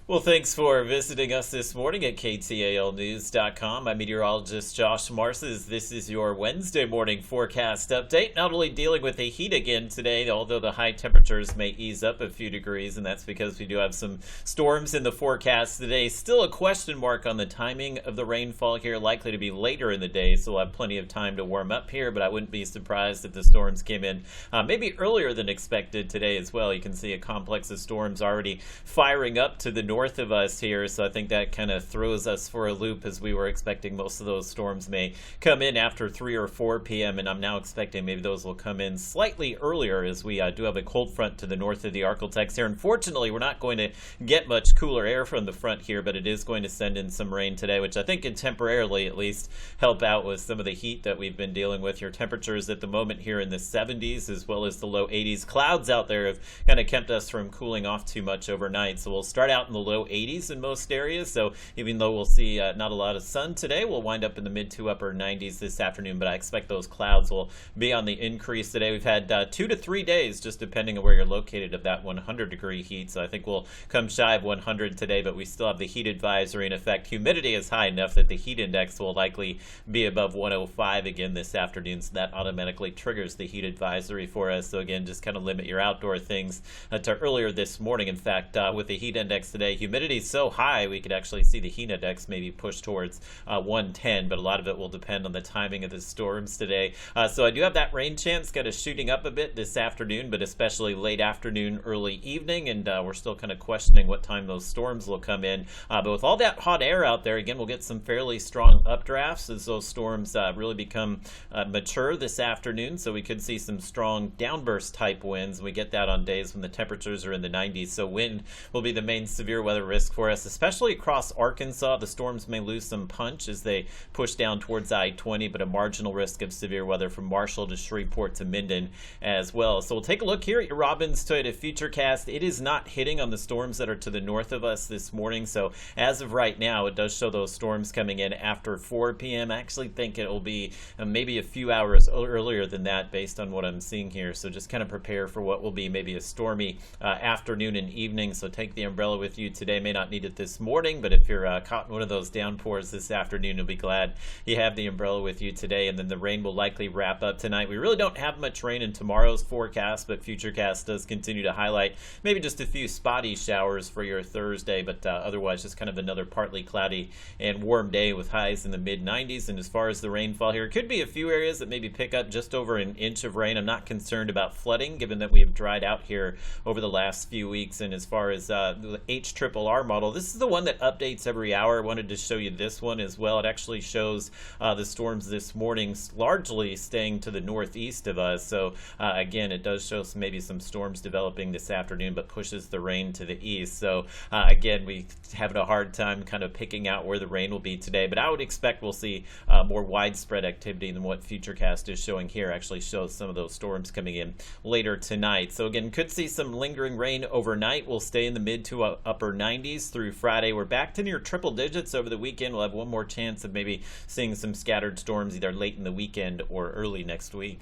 Well, thanks for visiting us this morning at ktalnews.com. I'm meteorologist Josh Marces. This is your Wednesday morning forecast update. Not only dealing with the heat again today, although the high temperatures may ease up a few degrees, and that's because we do have some storms in the forecast today. Still a question mark on the timing of the rainfall here, likely to be later in the day, so we'll have plenty of time to warm up here, but I wouldn't be surprised if the storms came in maybe earlier than expected today as well. You can see a complex of storms already firing up to the north of us here, so I think that kind of throws us for a loop, as we were expecting most of those storms may come in after 3 or 4 p.m. and I'm now expecting maybe those will come in slightly earlier, as we do have a cold front to the north of the Arctic here. Unfortunately, we're not going to get much cooler air from the front here, but it is going to send in some rain today, which I think can temporarily at least help out with some of the heat that we've been dealing with. Your temperatures at the moment here in the 70s as well as the low 80s. Clouds out there have kind of kept us from cooling off too much overnight, so we'll start out in the low 80s in most areas. So even though we'll see not a lot of sun today, we'll wind up in the mid to upper 90s this afternoon, but I expect those clouds will be on the increase today. We've had 2 to 3 days, just depending on where you're located, of that 100-degree heat, so I think we'll come shy of 100 today, but we still have the heat advisory in effect. Humidity is high enough that the heat index will likely be above 105 again this afternoon, so that automatically triggers the heat advisory for us. So again, just kind of limit your outdoor things to earlier this morning. In fact, with the heat index today, humidity is so high we could actually see the heat index maybe push towards 110, but a lot of it will depend on the timing of the storms today. So I do have that rain chance kind of shooting up a bit this afternoon, but especially late afternoon, early evening, and we're still kind of questioning what time those storms will come in. But with all that hot air out there, again, we'll get some fairly strong updrafts as those storms really become mature this afternoon, so we could see some strong downburst type winds. We get that on days when the temperatures are in the 90s, so wind will be the main severe weather risk for us, especially across Arkansas. The storms may lose some punch as they push down towards I-20, but a marginal risk of severe weather from Marshall to Shreveport to Minden as well. So we'll take a look here at your Robbins Toyota Futurecast. It is not hitting on the storms that are to the north of us this morning, so as of right now, it does show those storms coming in after 4 p.m. I actually think it will be maybe a few hours earlier than that based on what I'm seeing here, so just kind of prepare for what will be maybe a stormy afternoon and evening. So take the umbrella with you today. May not need it this morning, but if you're caught in one of those downpours this afternoon, you'll be glad you have the umbrella with you today. And then the rain will likely wrap up tonight. We really don't have much rain in tomorrow's forecast, but Futurecast does continue to highlight maybe just a few spotty showers for your Thursday, but otherwise just kind of another partly cloudy and warm day with highs in the mid 90s. And as far as the rainfall here, it could be a few areas that maybe pick up just over an inch of rain. I'm not concerned about flooding, given that we have dried out here over the last few weeks. And as far as the HRRR model, this is the one that updates every hour. I wanted to show you this one as well. It actually shows the storms this morning largely staying to the northeast of us. So again, it does show maybe some storms developing this afternoon, but pushes the rain to the east. So again, we having a hard time kind of picking out where the rain will be today, but I would expect we'll see more widespread activity than what Futurecast is showing here. Actually shows some of those storms coming in later tonight. So again, could see some lingering rain overnight. We'll stay in the mid to upper 90s through Friday. We're back to near triple digits over the weekend. We'll have one more chance of maybe seeing some scattered storms either late in the weekend or early next week.